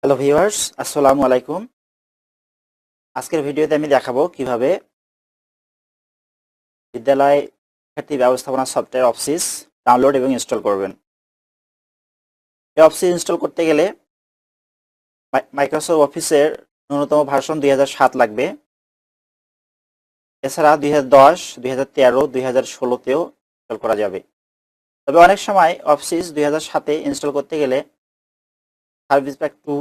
Hello viewers, আসসালামু আলাইকুম। আজকের ভিডিওতে আমি দেখাবো কিভাবে বিদ্যালয় শিক্ষার্থী ব্যবস্থাপনা সফটওয়্যার অফসিস ডাউনলোড এবং ইনস্টল করবেন। এই অফসিস ইনস্টল করতে গেলে মাইক্রোসফট অফিসের ন্যূনতম ভার্সন 2007 লাগবে। এছাড়া 2010, 2013, 2016তেও ইনস্টল করা যাবে। তবে অনেক সময় অফসিস 2007-এ ইনস্টল করতে গেলে সার্ভিস প্যাক 2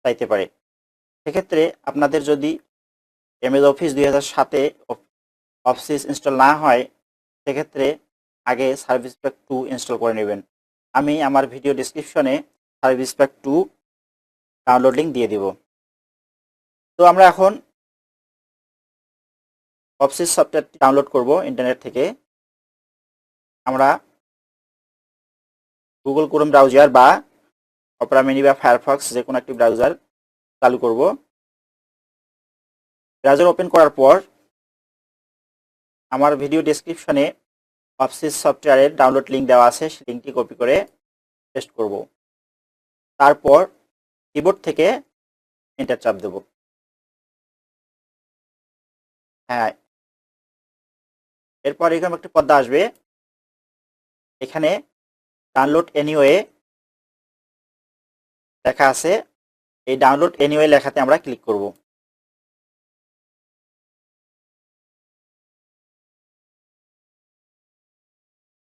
চাইতে পারে। সেক্ষেত্রে আপনাদের যদি এমএস অফিস 2007-এ অফসিস ইনস্টল না হয়, সেক্ষেত্রে আগে সার্ভিস প্যাক 2 ইনস্টল করে নেবেন। আমি আমার ভিডিও ডেসক্রিপশনে সার্ভিস প্যাক 2 ডাউনলোড লিঙ্ক দিয়ে দিব। তো আমরা এখন অফসিস সফটওয়্যারটি ডাউনলোড করব ইন্টারনেট থেকে। আমরা গুগল ক্রোম ব্রাউজার বা অপেরা মিনি বা ফায়ারফক্স যে কোনো একটি ব্রাউজার চালু করব। ব্রাউজার ওপেন করার পর আমার ভিডিও ডেসক্রিপশনে অফসিস সফটওয়্যারের ডাউনলোড লিঙ্ক দেওয়া আছে, সেই লিঙ্কটি কপি করে পেস্ট করব। তারপর কিবোর্ড থেকে এন্টার চাপ দেব। হ্যাঁ, এরপর এরকম একটি পর্দা আসবে। এখানে ডাউনলোড এনিওয়ে লেখা আছে, এই ডাউনলোড এনিওয়ে লেখাতে আমরা ক্লিক করব।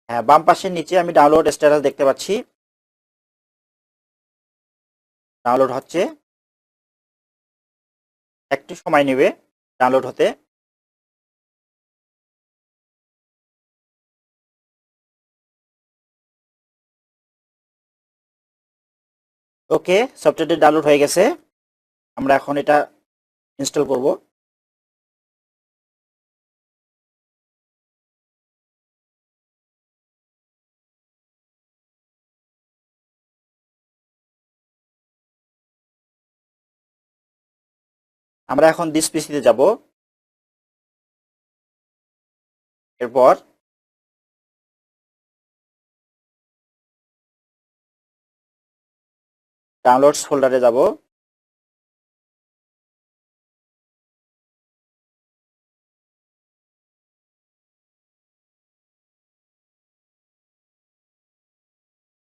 হ্যাঁ, বাম পাশের নিচে আমি ডাউনলোড স্ট্যাটাস দেখতে পাচ্ছি। ডাউনলোড হচ্ছে, একটু সময় নেবে ডাউনলোড হতে। ওকে, সফটওয়্যারটি ডাউনলোড হয়ে গেছে। আমরা এখন এটা ইনস্টল করব। আমরা এখন দিস পিসিতে যাব। এরপর ডাউনলোডস ফোল্ডারে যাব।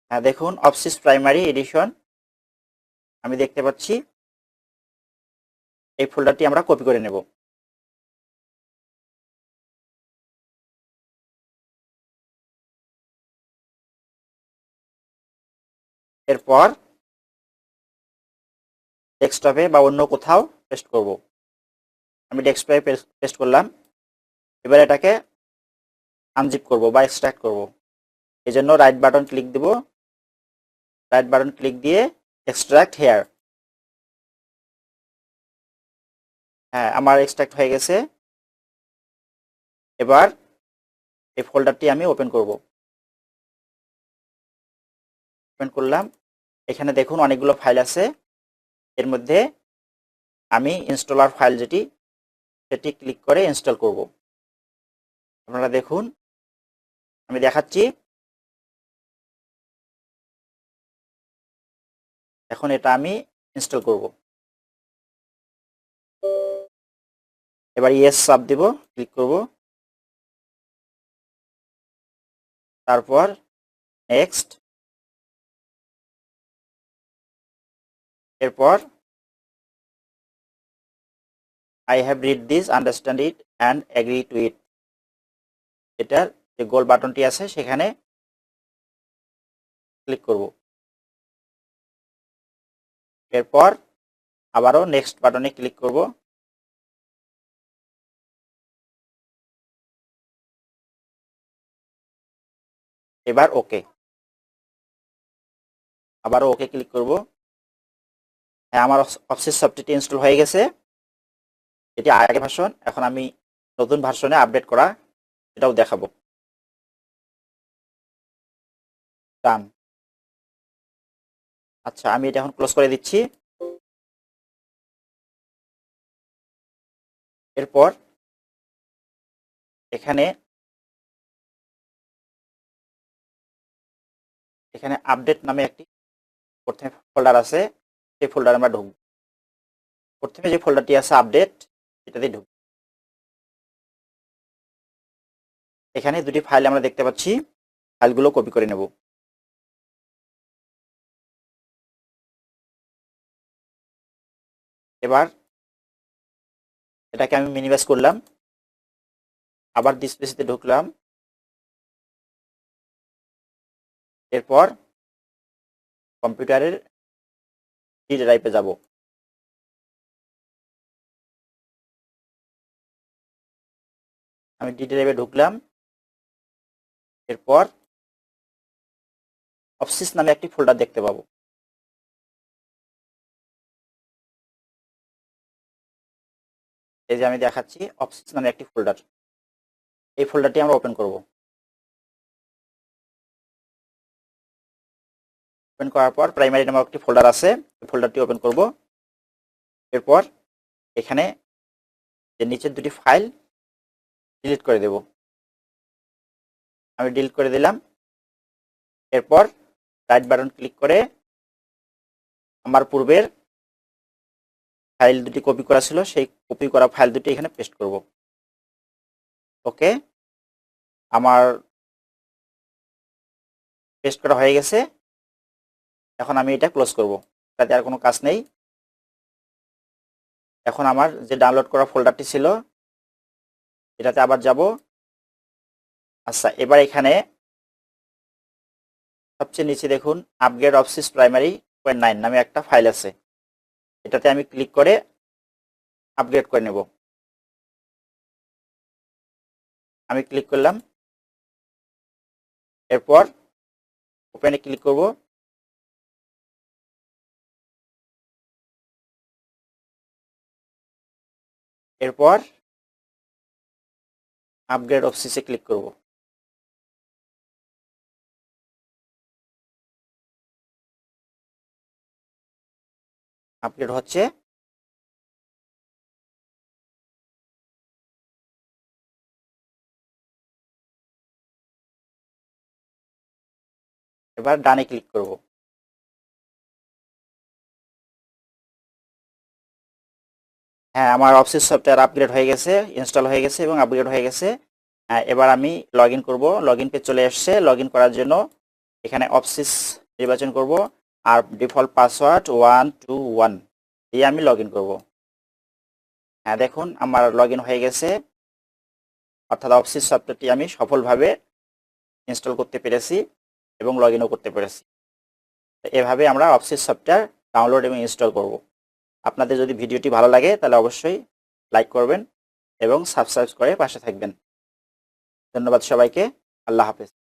হ্যাঁ, দেখুন অফসিস প্রাইমারি এডিশন আমি দেখতে পাচ্ছি। এই ফোল্ডারটি আমরা কপি করে নেব। এরপর ডেস্কটপে বা অন্য কোথাও পেস্ট করব। আমি ডেস্কটপে পেস্ট করলাম। এবার এটাকে আনজিপ করব বা এক্সট্রাক্ট করব। এই জন্য রাইট বাটন ক্লিক দিব। রাইট বাটন ক্লিক দিয়ে এক্সট্রাক্ট হেয়ার। হ্যাঁ, আমার এক্সট্রাক্ট হয়ে গেছে। এবার এই ফোল্ডারটি আমি ওপেন করব। ওপেন করলাম। এখানে দেখুন অনেকগুলো ফাইল আছে। এর মধ্যে আমি ইনস্টলার ফাইল সেটি ক্লিক করে ইনস্টল করব। আপনারা দেখুন, আমি দেখাচ্ছি। এখন এটা আমি ইনস্টল করব। এবার ইয়েস চাপ দেব, ক্লিক করব। তারপর নেক্সট। এরপর I have read this, understand it and agree to it, এটার যে গোল বাটনটি আছে সেখানে ক্লিক করব। এরপর আবারও নেক্সট বাটনে ক্লিক করব। এবার ওকে, আবারও ওকে ক্লিক করব। হ্যাঁ, আমার অফসিস সফটওয়্যারটি ইনস্টল হয়ে গেছে। এটি আগে ভার্সন, এখন আমি নতুন ভার্সনে আপডেট করা এটাও দেখাবো। ডান। আচ্ছা, আমি এটা এখন ক্লোজ করে দিচ্ছি। এরপর এখানে এখানে আপডেট নামে একটি প্রথমে ফোল্ডার আছে, সেই ফোল্ডারে আমরা ঢুকব। প্রথমে যে ফোল্ডারটি আছে আপডেট, এটাতে ঢুকব। এখানে দুটি ফাইল আমরা দেখতে পাচ্ছি, ফাইলগুলো কপি করে নেব। এবার এটাকে আমি মিনিমাইজ করলাম, আবার ডিসপ্লেতে ঢুকলাম, এরপর কম্পিউটারের ডি ড্রাইভে যাব। আমি ডি ড্রাইভে ঢুকলাম, এরপর অপসিস নামে একটি ফোল্ডার দেখতে পাবো। এই যে আমি দেখাচ্ছি অপসিস নামে একটি ফোল্ডার, এই ফোল্ডারটি আমরা ওপেন করব। ওপেন করার পর প্রাইমারি নামে একটি ফোল্ডার আছে, এই ফোল্ডারটি ওপেন করব। এরপর এখানে যে নিচের দুটি ফাইল ডিলিট করে দেব, আমি ডিলিট করে দিলাম। এরপর রাইট বাটন ক্লিক করে আমার পূর্বের ফাইল দুটি কপি করা ছিল, সেই কপি করা ফাইল দুটি এখানে পেস্ট করব। ওকে, আমার পেস্ট করা হয়ে গেছে। এখন আমি এটা ক্লোজ করব, এটাতে আর কোনো কাজ নেই। এখন আমার যে ডাউনলোড করা ফোল্ডারটি ছিল এটাতে আবার যাব। আচ্ছা, এবার এখানে সবচেয়ে নিচে দেখুন আপগ্রেড অপসিস প্রাইমারি 9 নামে একটা ফাইল আছে, এটাতে আমি ক্লিক করে আপগ্রেড করে নেব। আমি ক্লিক করলাম, এরপর ওপেনে ক্লিক করব। এরপর আপগ্রেড অপসিসে ক্লিক করব। আপগ্রেড হচ্ছে। এবার ডানে ক্লিক করব। হ্যাঁ, আমার অপসিস সফটওয়্যার আপগ্রেড হয়ে গেছে, ইনস্টল হয়ে গেছে এবং আপগ্রেড হয়ে গেছে। এবার আমি লগ ইন করবো। লগ ইন পেজ চলে এসছে। লগ ইন করার জন্য এখানে অপসিস নির্বাচন করব আর ডিফল্ট পাসওয়ার্ড 121 দিয়ে আমি লগ ইন করবো। হ্যাঁ, দেখুন আমার লগ ইন হয়ে গেছে, অর্থাৎ অপসিস সফটওয়্যারটি আমি সফলভাবে ইনস্টল করতে পেরেছি এবং লগ ইনও করতে পেরেছি। এভাবে আমরা অপসিস সফটওয়্যার ডাউনলোড এবং ইনস্টল করব। আপনাদের যদি ভিডিওটি ভালো লাগে তাহলে অবশ্যই লাইক করবেন এবং সাবস্ক্রাইব করে পাশে থাকবেন। ধন্যবাদ সবাইকে। আল্লাহ হাফেজ।